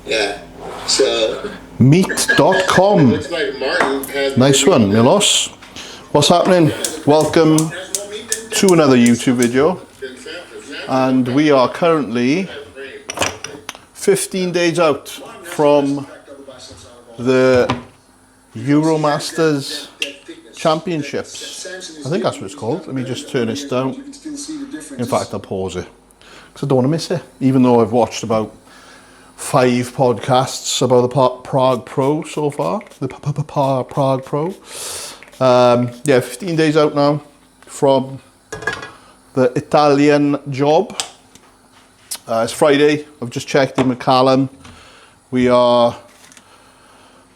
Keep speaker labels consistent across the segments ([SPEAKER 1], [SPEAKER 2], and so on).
[SPEAKER 1] Yeah. So
[SPEAKER 2] Meat.com.
[SPEAKER 1] looks like Martin has
[SPEAKER 2] Nice one, Milos. What's happening? Welcome to another YouTube video. And we are currently 15 days out from the Euromasters Championships. I think that's what it's called. Let me just turn this down. In fact, I'll pause it because I don't want to miss it. Even though I've watched about 5 podcasts about the Prague Pro so far. The Prague Pro. Yeah, 15 days out now from the Italian job. It's Friday. I've just checked in with Callum. We are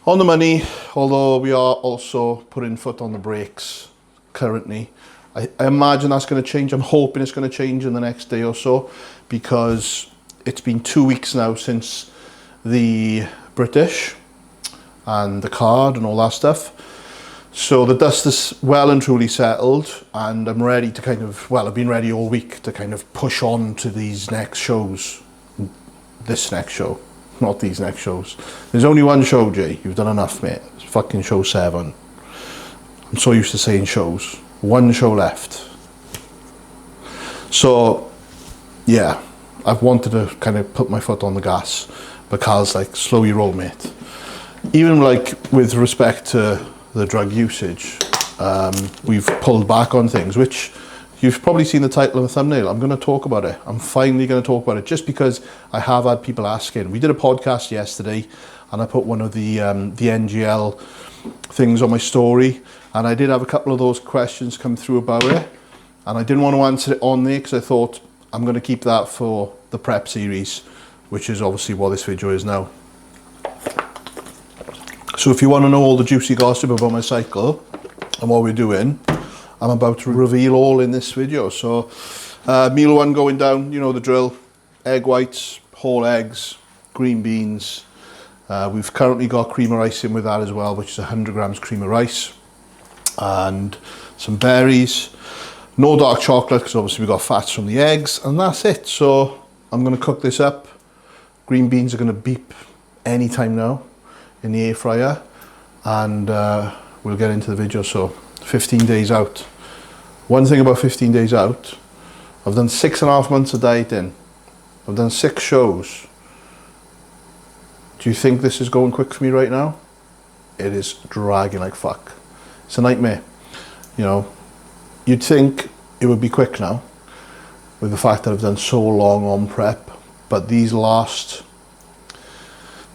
[SPEAKER 2] on the money, although we are also putting foot on the brakes currently. I imagine that's going to change. I'm hoping it's going to change in the next day or so, because it's been 2 weeks now since the British and the card and all that stuff. So the dust is well and truly settled, and I'm ready to kind of, well, I've been ready all week to kind of push on to these next shows. This next show, not these next shows. There's only one show, Jay. You've done enough, mate. It's fucking show 7. I'm so used to saying shows. 1 show left. So, yeah, I've wanted to kind of put my foot on the gas, but Carl's like, slow your roll, mate. Even like with respect to the drug usage, we've pulled back on things, which you've probably seen the title and the thumbnail. I'm going to talk about it. I'm finally going to talk about it, just because I have had people asking. We did a podcast yesterday, and I put one of the NGL things on my story, and I did have a couple of those questions come through about it, and I didn't want to answer it on there because I thought I'm going to keep that for the prep series, which is obviously what this video is now. So if you want to know all the juicy gossip about my cycle and what we're doing, I'm about to reveal all in this video. So meal 1 going down, you know the drill. Egg whites, whole eggs, green beans. We've currently got cream of rice in with that as well, which is 100 grams cream of rice. And some berries. No dark chocolate, because obviously we've got fats from the eggs. And that's it. So I'm going to cook this up. Green beans are going to beep anytime now in the air fryer. And we'll get into the video. So 15 days out. One thing about 15 days out, I've done 6.5 months of dieting. I've done 6 shows. Do you think this is going quick for me right now? It is dragging like fuck. It's a nightmare. You know, you'd think it would be quick now with the fact that I've done so long on prep, but these last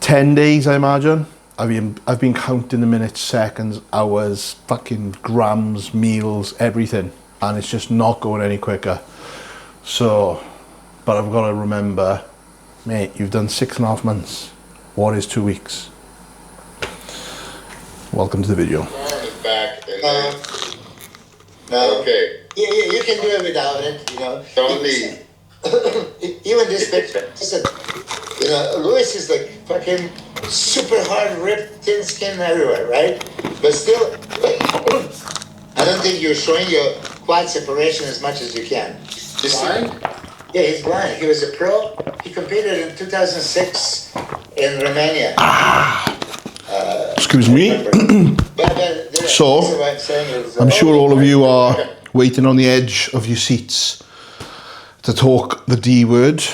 [SPEAKER 2] 10 days, I imagine, I've been counting the minutes, seconds, hours, fucking grams, meals, everything, and it's just not going any quicker. So, but I've got to remember, mate, you've done 6.5 months. What is 2 weeks? Welcome to the video.
[SPEAKER 1] back and then,
[SPEAKER 3] No.
[SPEAKER 1] okay,
[SPEAKER 3] You can do it without it, you know.
[SPEAKER 1] don't leave.
[SPEAKER 3] Even this picture. Listen, you know, Louis is like fucking super hard, ripped, thin skin everywhere, right? But still, I don't think you're showing your quad separation as much as you can.
[SPEAKER 1] Blind?
[SPEAKER 3] Yeah, he's blind. He was a pro. He competed in 2006 in Romania.
[SPEAKER 2] Excuse me. So, I'm sure all of you are waiting on the edge of your seats to talk the D word.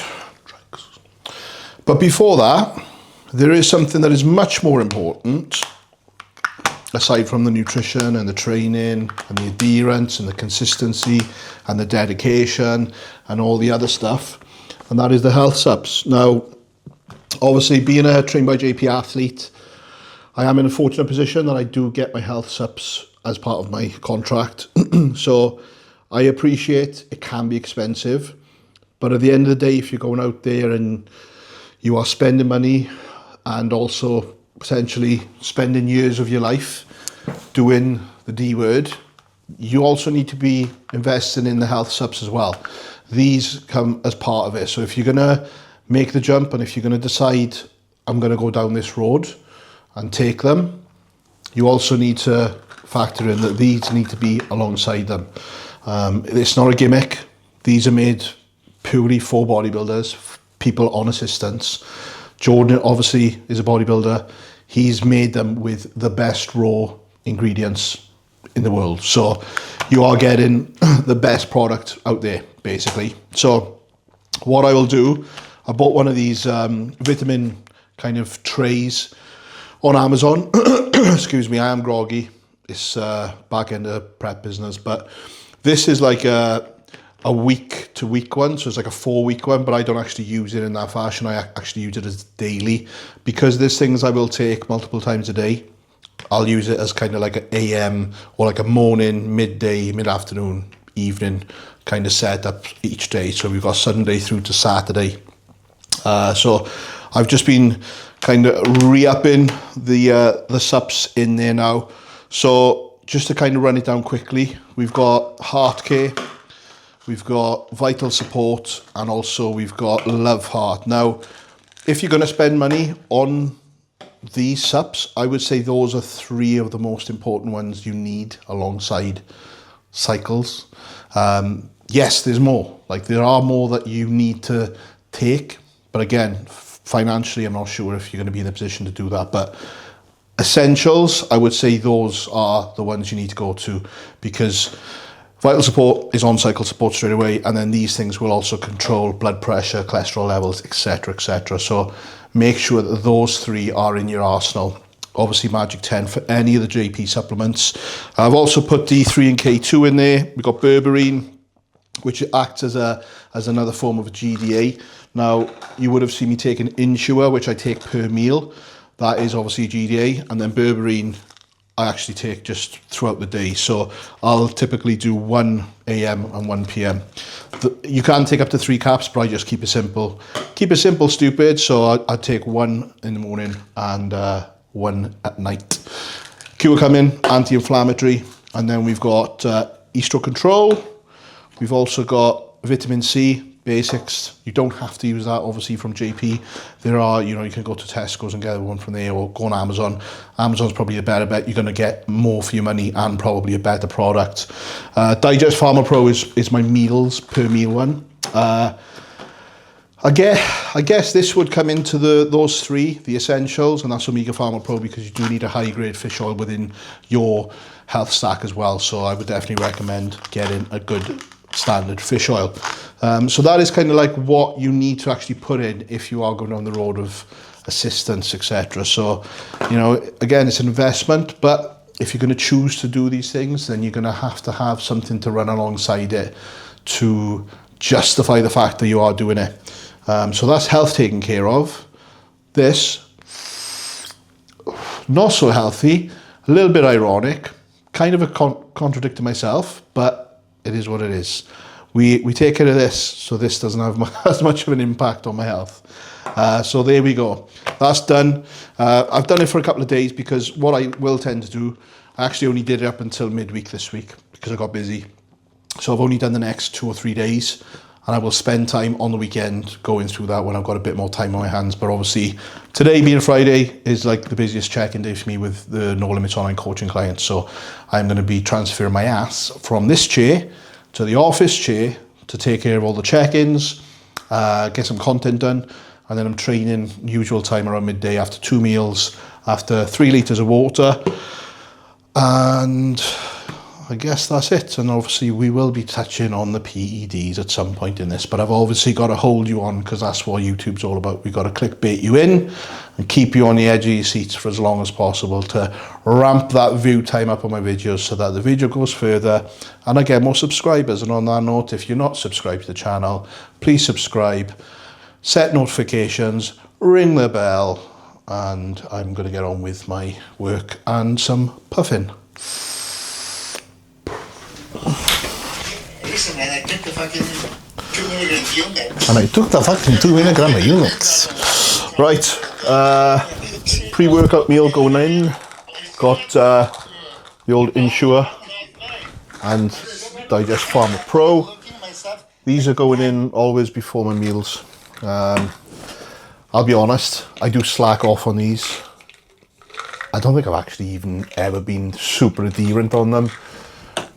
[SPEAKER 2] But before that, there is something that is much more important, aside from the nutrition and the training and the adherence and the consistency and the dedication and all the other stuff, and that is the health subs. Now, obviously, being a trained by JP athlete, I am in a fortunate position that I do get my health subs as part of my contract. So I appreciate it can be expensive, but at the end of the day, if you're going out there and you are spending money and also potentially spending years of your life doing the D word, you also need to be investing in the health subs as well. These come as part of it. So if you're going to make the jump, and if you're going to decide, I'm going to go down this road and take them, you also need to factor in that these need to be alongside them. It's not a gimmick. These are made purely for bodybuilders, people on assistance, Jordan obviously is a bodybuilder. He's made them with the best raw ingredients in the world. So you are getting the best product out there, basically. So what I will do, I bought one of these vitamin kind of trays on Amazon. Excuse me, I am groggy. It's back end of prep business, but this is like a week to week one, so it's like a 4-week one, but I don't actually use it in that fashion. I actually use it as daily, because there's things I will take multiple times a day. I'll use it as kind of like an AM or like a morning, midday, mid-afternoon, evening kind of setup each day. So we've got Sunday through to Saturday. So I've just been kind of re-upping the subs in there now. So just to kind of run it down quickly, we've got Heart Care, we've got Vital Support, and also we've got Love Heart. Now, if you're going to spend money on these subs, I would say those are 3 of the most important ones you need alongside cycles. Yes, there's more. Like, there are more that you need to take, but again, financially, I'm not sure if you're going to be in a position to do that. But essentials, I would say those are the ones you need to go to, because Vital Support is on cycle support straight away, and then these things will also control blood pressure, cholesterol levels, etc., etc. So make sure that those 3 are in your arsenal. Obviously Magic 10 for any of the JP supplements. I've also put D3 and K2 in there. We've got berberine, which acts as another form of a GDA. Now, you would have seen me taking Insure, which I take per meal. That is obviously a GDA, and then berberine I actually take just throughout the day. So I'll typically do 1 AM and 1 PM. You can take up to 3 caps, but I just keep it simple. Keep it simple, stupid. So I take 1 in the morning and 1 at night. Curcumin, anti-inflammatory. And then we've got Estro Control. We've also got vitamin C. Basics. You don't have to use that, obviously, from JP. There are, you can go to Tesco's and get one from there, or go on Amazon. Amazon's probably a better bet. You're going to get more for your money and probably a better product. Digest Pharma Pro is my meals per meal one. I guess this would come into those 3, the essentials, and that's Omega Pharma Pro, because you do need a high grade fish oil within your health stack as well. So I would definitely recommend getting a good standard fish oil. So that is kind of like what you need to actually put in if you are going down the road of assistance, etc. So, again, it's an investment, but if you're going to choose to do these things, then you're going to have something to run alongside it to justify the fact that you are doing it. So that's health taken care of. This, not so healthy, a little bit ironic, kind of a contradict to myself, but it is what it is. We take care of this, so this doesn't have as much of an impact on my health. So there we go. That's done. I've done it for a couple of days, because what I will tend to do, I actually only did it up until midweek this week because I got busy. So I've only done the next 2 or 3 days, and I will spend time on the weekend going through that when I've got a bit more time on my hands. But obviously, today being Friday is like the busiest check-in day for me with the No Limits online coaching clients. So I'm going to be transferring my ass from this chair to the office chair to take care of all the check-ins, get some content done, and then I'm training usual time around midday after 2 meals, after 3 litres of water, and I guess that's it. And obviously we will be touching on the PEDs at some point in this, but I've obviously got to hold you on, because that's what YouTube's all about. We've got to clickbait you in and keep you on the edge of your seats for as long as possible to ramp that view time up on my videos so that the video goes further and I get more subscribers. And on that note, if you're not subscribed to the channel, please subscribe, set notifications, ring the bell, and I'm going to get on with my work and some puffing.
[SPEAKER 3] Listen, man, I took the fucking 2 milligram units.
[SPEAKER 2] And I took the fucking 2 milligram of units. Right, pre-workout meal going in. Got the old Insure and Digest Pharma Pro. These are going in always before my meals. I'll be honest, I do slack off on these. I don't think I've actually even ever been super adherent on them.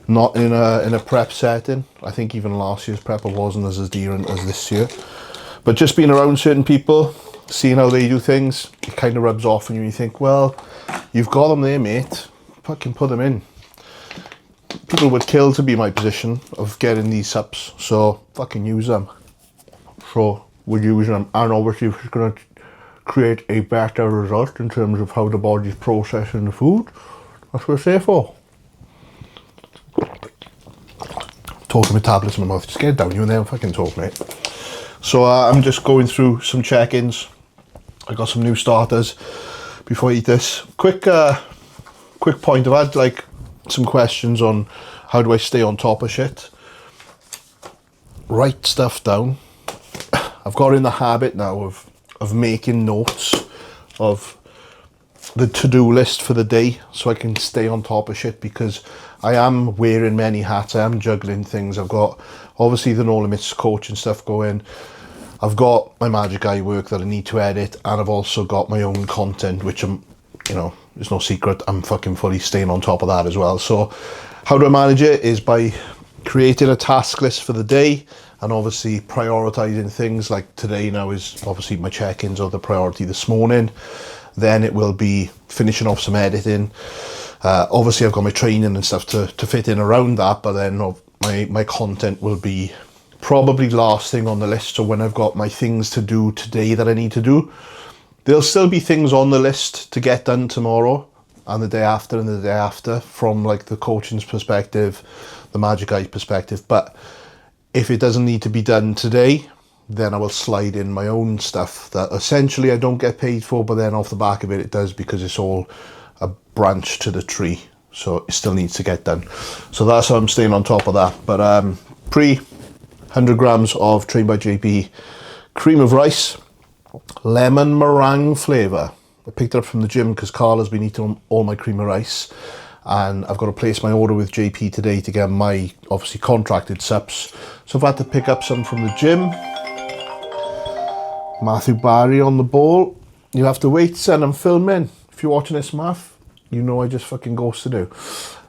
[SPEAKER 2] Not in a prep setting. I think even last year's prep I wasn't as adherent as this year. But just being around certain people, seeing how they do things, it kind of rubs off on you and you think, well, you've got them there, mate, fucking put them in. People would kill to be in my position of getting these sups, so fucking use them. So we're using them, and obviously if it's going to create a better result in terms of how the body's processing the food, that's what it's there for. Talking with tablets in my mouth, just get it down you and then fucking talk, mate. So I'm just going through some check-ins. I got some new starters before I eat this. Quick point, I've had like some questions on how do I stay on top of shit. Write stuff down. I've got in the habit now of making notes of the to-do list for the day so I can stay on top of shit, because I am wearing many hats. I am juggling things. I've got obviously the No Limits coaching stuff going. I've got my Magic Eye work that I need to edit, and I've also got my own content, which I'm, you know, there's no secret, I'm fucking fully staying on top of that as well. So how do I manage it is by creating a task list for the day, and obviously prioritizing things. Like today now is obviously my check-ins are the priority this morning. Then it will be finishing off some editing. Obviously I've got my training and stuff to fit in around that, but then my content will be probably last thing on the list. So when I've got my things to do today that I need to do, there'll still be things on the list to get done tomorrow and the day after and the day after, from like the coaching's perspective, the Magic Eye perspective. But if it doesn't need to be done today, then I will slide in my own stuff that essentially I don't get paid for, but then off the back of it, it does, because it's all a branch to the tree. So it still needs to get done. So that's how I'm staying on top of that. But 100 grams of Trained by JP cream of rice, lemon meringue flavour. I picked it up from the gym because Carla's been eating all my cream of rice, and I've got to place my order with JP today to get my obviously contracted sups. So I've had to pick up some from the gym. Matthew Barry on the ball. You have to wait, son, I'm filming. If you're watching this, Math, you know I just fucking ghosted you.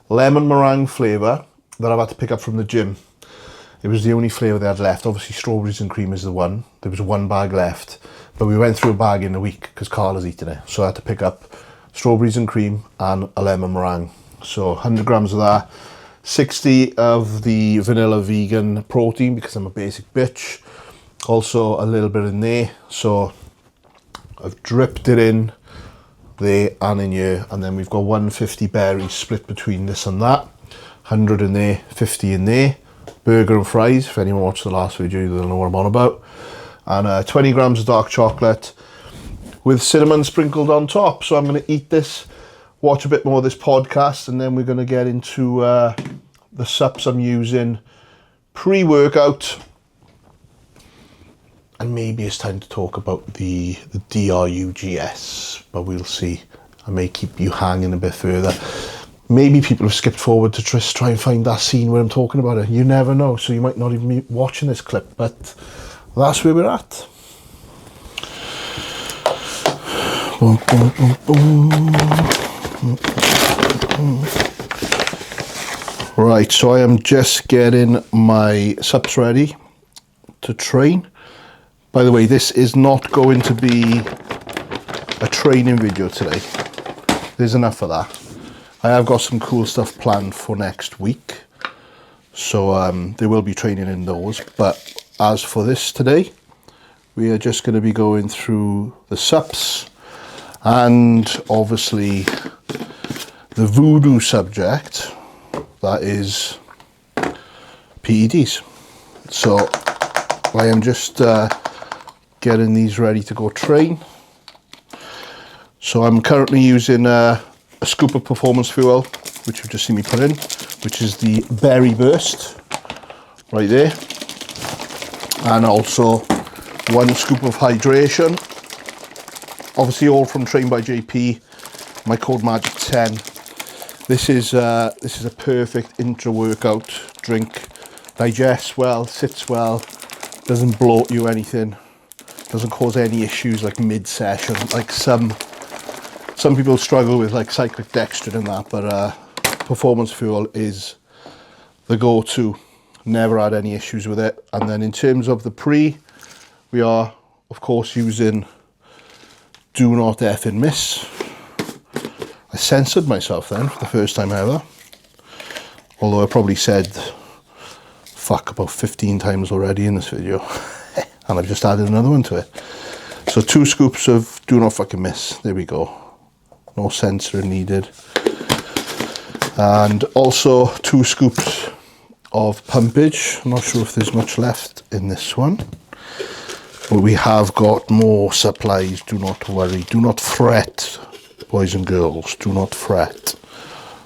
[SPEAKER 2] Lemon meringue flavour that I've had to pick up from the gym. It was the only flavour they had left. Obviously strawberries and cream is the one. There was one bag left, but we went through a bag in a week because Carla's eating it. So I had to pick up strawberries and cream and a lemon meringue. So 100 grams of that. 60 of the vanilla vegan protein because I'm a basic bitch. Also a little bit in there, so I've dripped it in there and in here, and then we've got 150 berries split between this and that. 100 in there, 50 in there. Burger and fries, if anyone watched the last video they'll know what I'm on about. And 20 grams of dark chocolate with cinnamon sprinkled on top. So I'm going to eat this, watch a bit more of this podcast, and then we're going to get into the sups I'm using pre-workout. And maybe it's time to talk about the DRUGS, but we'll see. I may keep you hanging a bit further. Maybe people have skipped forward to just try and find that scene where I'm talking about it. You never know, so you might not even be watching this clip, but that's where we're at. Right, so I am just getting my sups ready to train. By the way, this is not going to be a training video today. There's enough of that. I have got some cool stuff planned for next week. So there will be training in those. But as for this today, we are just going to be going through the sups and obviously the voodoo subject, that is PEDs. So I am just getting these ready to go train. So I'm currently using a scoop of performance fuel, which you've just seen me put in, which is the Berry Burst right there, and also 1 scoop of hydration, obviously all from Trained by JP. My code MAGIC10. This is a perfect intra workout drink. Digests well, sits well, doesn't bloat you anything, doesn't cause any issues like mid-session, like some people struggle with like cyclic dextrin and that, but performance fuel is the go-to. Never had any issues with it. And then in terms of the pre, we are of course using do not effing miss. I censored myself then for the first time ever. Although I probably said fuck about 15 times already in this video. And I've just added another one to it. So 2 scoops of do not fucking miss. There we go. No censoring needed. And also 2 scoops of pumpage. I'm not sure if there's much left in this one. But we have got more supplies. Do not worry. Do not fret, boys and girls. Do not fret.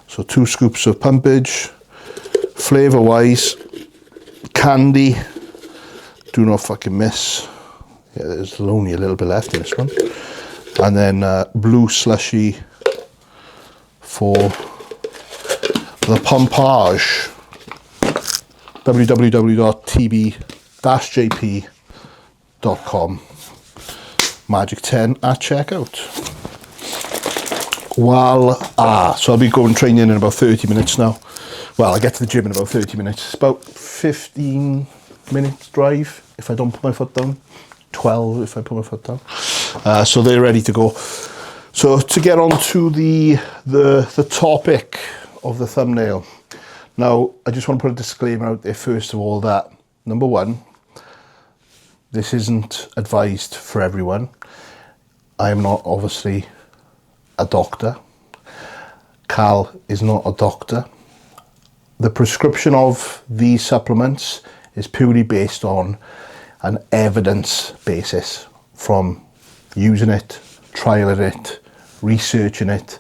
[SPEAKER 2] So 2 scoops of pumpage. Flavour wise, candy. Do not fucking miss. Yeah, there's only a little bit left in this one. And then blue slushy for the pompage. www.tb-jp.com. Magic 10 at checkout. So I'll be going training in about 30 minutes now. Well, I get to the gym in about 30 minutes. It's about 15 minutes drive if I don't put my foot down. 12 if I put my foot down. So they're ready to go. So to get on to the topic of the thumbnail. Now, I just want to put a disclaimer out there first of all that, number one, this isn't advised for everyone. I am not obviously a doctor. Cal is not a doctor. The prescription of these supplements is purely based on an evidence basis from using it, trialing it, researching it,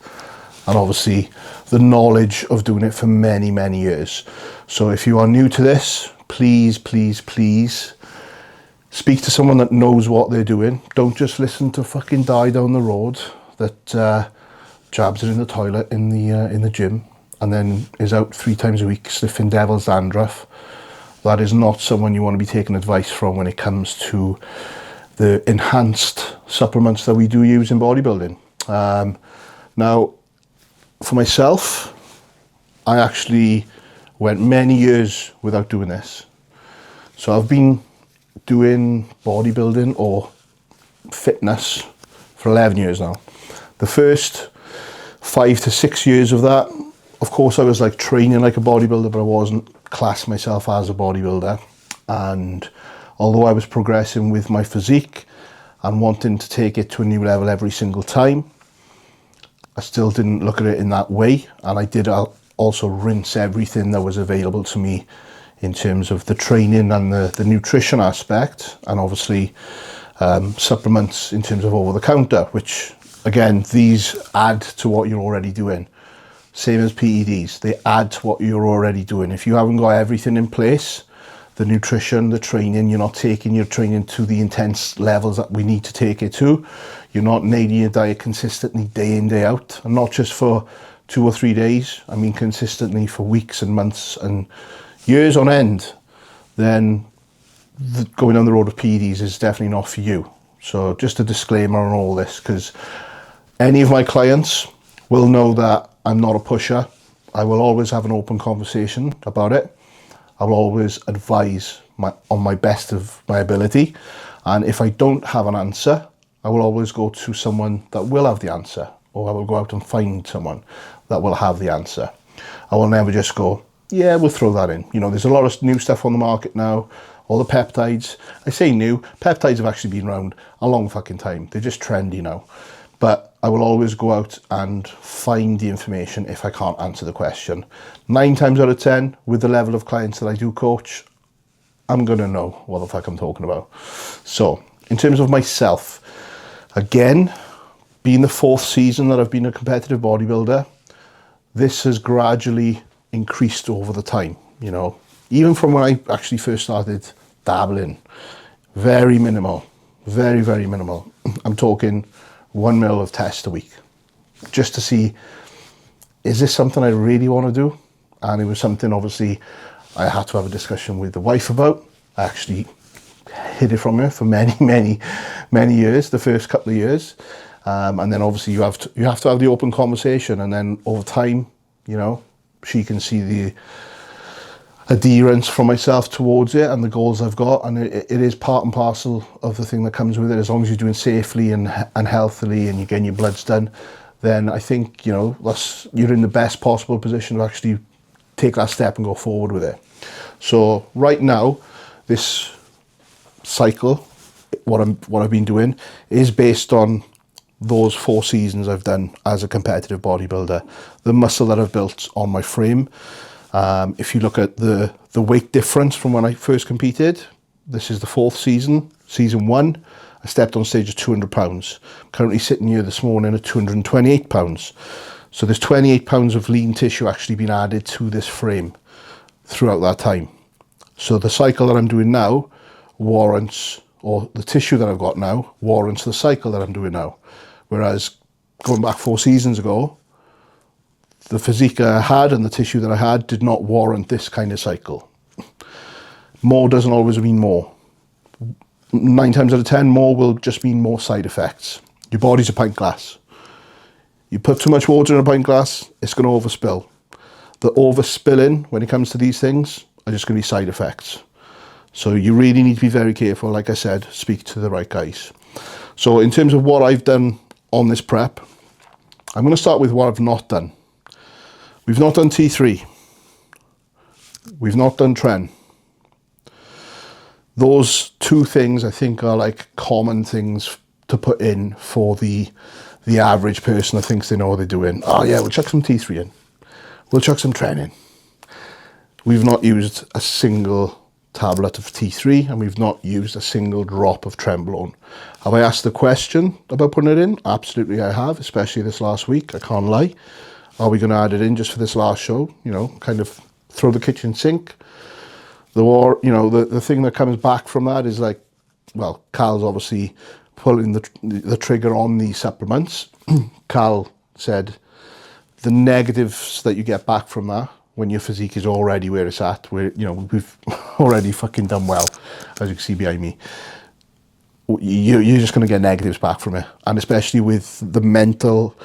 [SPEAKER 2] and obviously the knowledge of doing it for many, many years. So if you are new to this, please, please, please speak to someone that knows what they're doing. Don't just listen to fucking die down the road that jabs it in the toilet in the gym and then is out 3 times a week sniffing devil's dandruff. That is not someone you want to be taking advice from when it comes to the enhanced supplements that we do use in bodybuilding. Now, for myself, I actually went many years without doing this. So I've been doing bodybuilding or fitness for 11 years now. The first 5 to 6 years of that, of course I was like training like a bodybuilder, but I wasn't classing myself as a bodybuilder. And although I was progressing with my physique and wanting to take it to a new level every single time, I still didn't look at it in that way. And I did also rinse everything that was available to me in terms of the training and the nutrition aspect, and obviously supplements in terms of over the counter, which again, these add to what you're already doing. Same as PEDs, they add to what you're already doing. If you haven't got everything in place, the nutrition, the training, you're not taking your training to the intense levels that we need to take it to. You're not nailing your diet consistently day in, day out, and not just for 2 or 3 days. I mean consistently for weeks and months and years on end, then going down the road of PEDs is definitely not for you. So just a disclaimer on all this, because any of my clients will know that I'm not a pusher. I will always have an open conversation about it. I will always advise on my best of my ability. And if I don't have an answer, I will always go to someone that will have the answer, or I will go out and find someone that will have the answer. I will never just go, yeah, we'll throw that in. You know, there's a lot of new stuff on the market now. All the peptides. I say new, peptides have actually been around a long fucking time. They're just trendy now. But I will always go out and find the information if I can't answer the question. 9 times out of 10, with the level of clients that I do coach, I'm going to know what the fuck I'm talking about. So, in terms of myself, again, being the 4th season that I've been a competitive bodybuilder, this has gradually increased over the time, you know. Even from when I actually first started dabbling, very minimal, very, very minimal. I'm talking 1 mil of test a week, just to see, is this something I really want to do? And it was something obviously I had to have a discussion with the wife about. I actually hid it from her for many, many, many years, the first couple of years. And then obviously you have to have the open conversation, and then over time, you know, she can see adherence from myself towards it and the goals I've got, and it is part and parcel of the thing that comes with it. As long as you're doing safely and healthily and you're getting your bloods done, then I think, you know, you're in the best possible position to actually take that step and go forward with it. So right now, this cycle, what I've been doing is based on those 4 seasons I've done as a competitive bodybuilder, the muscle that I've built on my frame. If you look at the weight difference from when I first competed, this is the 4th season. Season 1, I stepped on stage at 200 pounds. Currently sitting here this morning at 228 pounds. So there's 28 pounds of lean tissue actually been added to this frame throughout that time. So the cycle that I'm doing now warrants, or the tissue that I've got now warrants the cycle that I'm doing now. Whereas going back 4 seasons ago, the physique I had and the tissue that I had did not warrant this kind of cycle. More doesn't always mean more. 9 times out of 10, more will just mean more side effects. Your body's a pint glass. You put too much water in a pint glass, it's going to overspill. The overspilling, when it comes to these things, are just going to be side effects. So you really need to be very careful. Like I said, speak to the right guys. So in terms of what I've done on this prep, I'm going to start with what I've not done. We've not done T3. We've not done Tren. Those 2 things I think are like common things to put in for the average person that thinks they know what they're doing. Oh yeah, we'll chuck some T3 in. We'll chuck some Tren in. We've not used a single tablet of T3 and we've not used a single drop of Trenbolone. Have I asked the question about putting it in? Absolutely I have, especially this last week, I can't lie. Are we going to add it in just for this last show? You know, kind of throw the kitchen sink. The thing that comes back from that is like, well, Cal's obviously pulling the trigger on the supplements. Cal said the negatives that you get back from that when your physique is already where it's at, where, you know, we've already fucking done well, as you can see behind me. You're just going to get negatives back from it. And especially with the mental,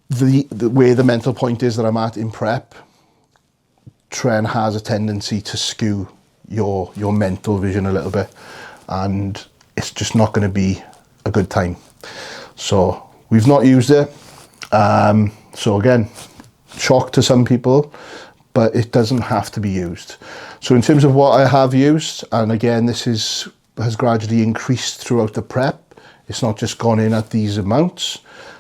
[SPEAKER 2] where the mental point is that I'm at in prep, Tren has a tendency to skew your mental vision a little bit, and it's just not going to be a good time. So we've not used it. So again, shock to some people, but it doesn't have to be used. So in terms of what I have used, and again, this has gradually increased throughout the prep. It's not just gone in at these amounts.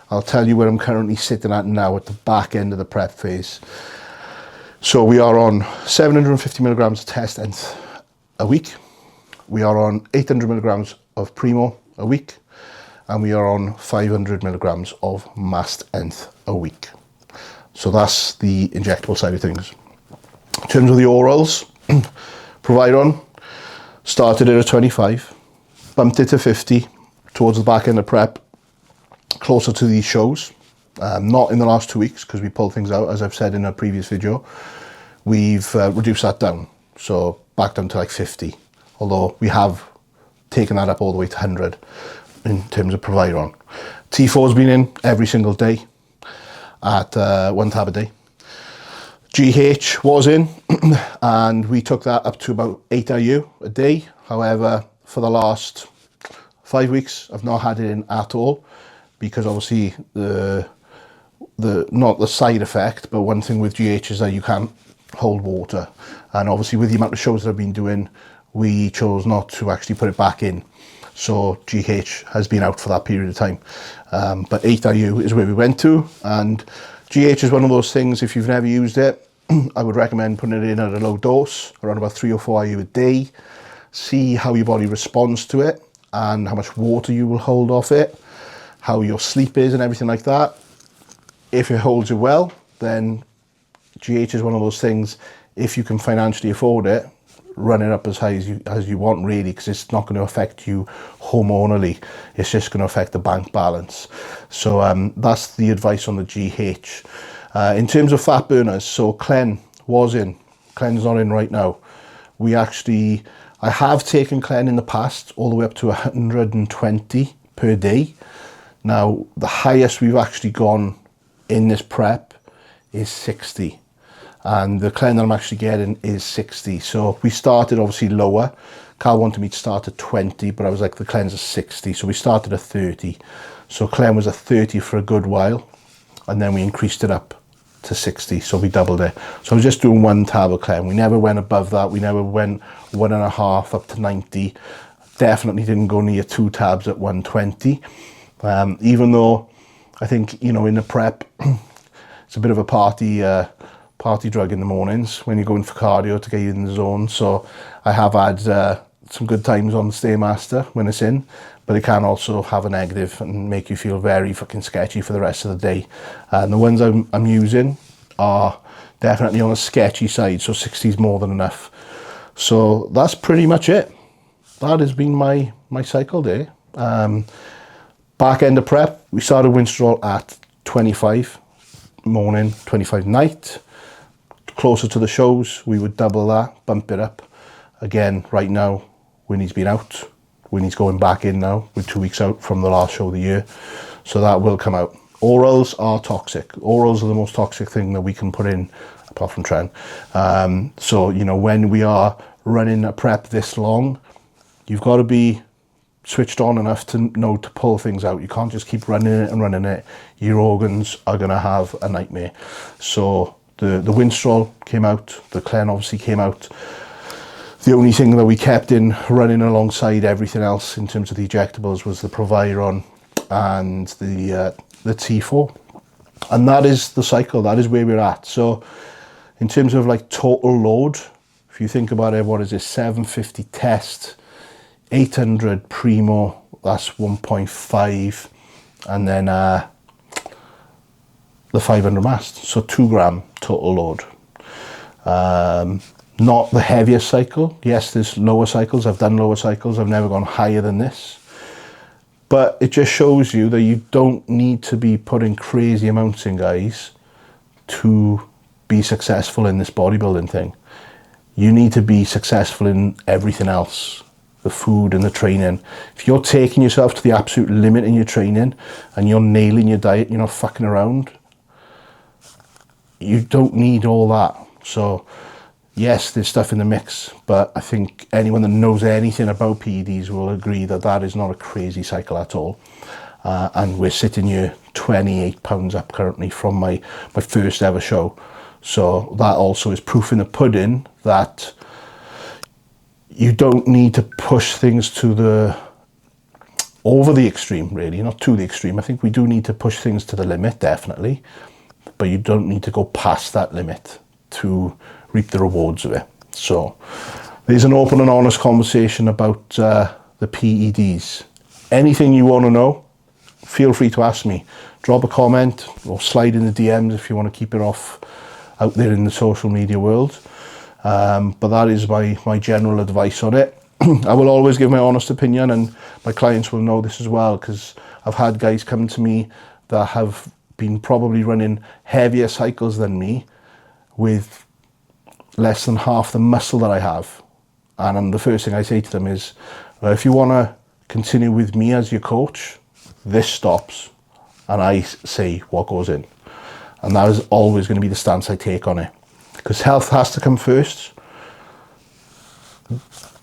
[SPEAKER 2] I'll tell you where I'm currently sitting at now at the back end of the prep phase. So we are on 750 milligrams of test nth a week. We are on 800 milligrams of Primo a week. And we are on 500 milligrams of mast nth a week. So that's the injectable side of things. In terms of the orals, Proviron started it at 25, bumped it to 50 towards the back end of prep, closer to these shows. Not in the last 2 weeks because we pulled things out, as I've said in a previous video. We've reduced that down, so back down to like 50, although we have taken that up all the way to 100 in terms of Proviron. T4's been in every single day at 1 tab a day. GH was in and we took that up to about 8 IU a day. However, for the last 5 weeks, I've not had it in at all because obviously not the side effect, but one thing with GH is that you can't hold water. And obviously with the amount of shows that I've been doing, we chose not to actually put it back in. So GH has been out for that period of time. But 8 IU is where we went to. And GH is one of those things, if you've never used it, I would recommend putting it in at a low dose, around about 3 or 4 IU a day. See how your body responds to it and how much water you will hold off it, how your sleep is and everything like that. If it holds you well, then GH is one of those things, if you can financially afford it, run it up as high as you want really, because it's not going to affect you hormonally. It's just going to affect the bank balance. So that's the advice on the GH. In terms of fat burners, so Clen was in. Clen's not in right now. I have taken Clen in the past all the way up to 120 per day. Now, the highest we've actually gone in this prep is 60. and the cleanse that I'm actually getting is 60. So we started obviously lower. Carl wanted me to start at 20, but I was like, the cleanse is 60, so we started at 30. So cleanse was at 30 for a good while, and then we increased it up to 60, so we doubled it. So I was just doing 1 tab of cleanse. We never went above that. We never went 1.5 up to 90. Definitely didn't go near 2 tabs at 120. Even though I think, you know, in the prep, it's a bit of a party drug in the mornings when you're going for cardio to get you in the zone. So I have had some good times on the Stairmaster when it's in, but it can also have a negative and make you feel very fucking sketchy for the rest of the day. And the ones I'm using are definitely on a sketchy side, so 60 is more than enough. So that's pretty much it. That has been my cycle day. Back end of prep, we started Winstrol at 25 morning, 25 night. Closer to the shows, we would double that, bump it up. Again, right now, Winnie's been out. Winnie's going back in now. We're 2 weeks out from the last show of the year. So that will come out. Orals are toxic. Orals are the most toxic thing that we can put in, apart from Tren. So, you know, when we are running a prep this long, you've got to be switched on enough to know to pull things out. You can't just keep running it and running it. Your organs are going to have a nightmare. So the Winstrol came out. The Clen obviously came out. The only thing that we kept in running alongside everything else in terms of the ejectables was the Proviron and the T4. And that is the cycle. That is where we're at. So in terms of like total load, if you think about it, what is it? 750 test, 800 primo, that's 1.5, and then the 500 mast, so 2 gram total load. Not the heaviest cycle. Yes, there's lower cycles. I've done lower cycles. I've never gone higher than this. But it just shows you that you don't need to be putting crazy amounts in, guys, to be successful in this bodybuilding thing. You need to be successful in everything else. The food and the training. If you're taking yourself to the absolute limit in your training and you're nailing your diet, you're not fucking around, you don't need all that. So yes, there's stuff in the mix, but I think anyone that knows anything about PEDs will agree that that is not a crazy cycle at all. And we're sitting here 28 pounds up currently from my first ever show. So that also is proof in the pudding that you don't need to push things to over the extreme, really, not to the extreme. I think we do need to push things to the limit, definitely, but you don't need to go past that limit to reap the rewards of it. So there's an open and honest conversation about the PEDs. Anything you want to know, feel free to ask me. Drop a comment or slide in the DMs if you want to keep it off out there in the social media world. But that is my general advice on it. I will always give my honest opinion, and my clients will know this as well, because I've had guys come to me that have been probably running heavier cycles than me with less than half the muscle that I have. And the first thing I say to them is, if you want to continue with me as your coach, this stops, and I say what goes in. And that is always going to be the stance I take on it, because health has to come first.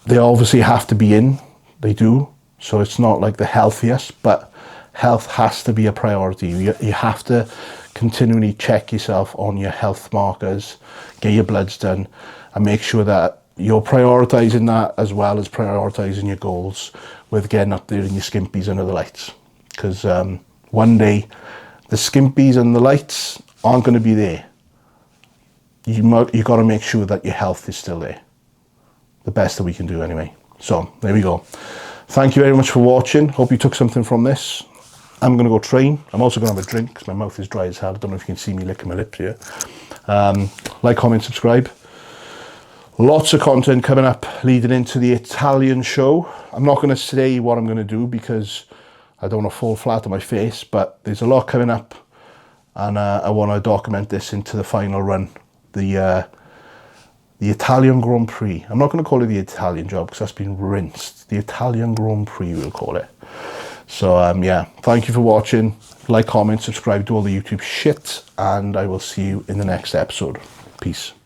[SPEAKER 2] They obviously have to be in, they do, so it's not like the healthiest, but health has to be a priority. You have to continually check yourself on your health markers, get your bloods done, and make sure that you're prioritizing that as well as prioritizing your goals with getting up there in your skimpies under the lights. Because one day the skimpies and the lights aren't going to be there. You got to make sure that your health is still there. The best that we can do anyway. So there we go. Thank you very much for watching. Hope you took something from this. I'm going to go train. I'm also going to have a drink because my mouth is dry as hell. I don't know if you can see me licking my lips here. Like, comment, subscribe. Lots of content coming up leading into the Italian show. I'm not going to say what I'm going to do because I don't want to fall flat on my face, but there's a lot coming up, and I want to document this into the final run. The Italian Grand Prix. I'm not going to call it the Italian job because that's been rinsed. The Italian Grand Prix, we'll call it. So, yeah, thank you for watching. Like, comment, subscribe, do all the YouTube shit, and I will see you in the next episode. Peace.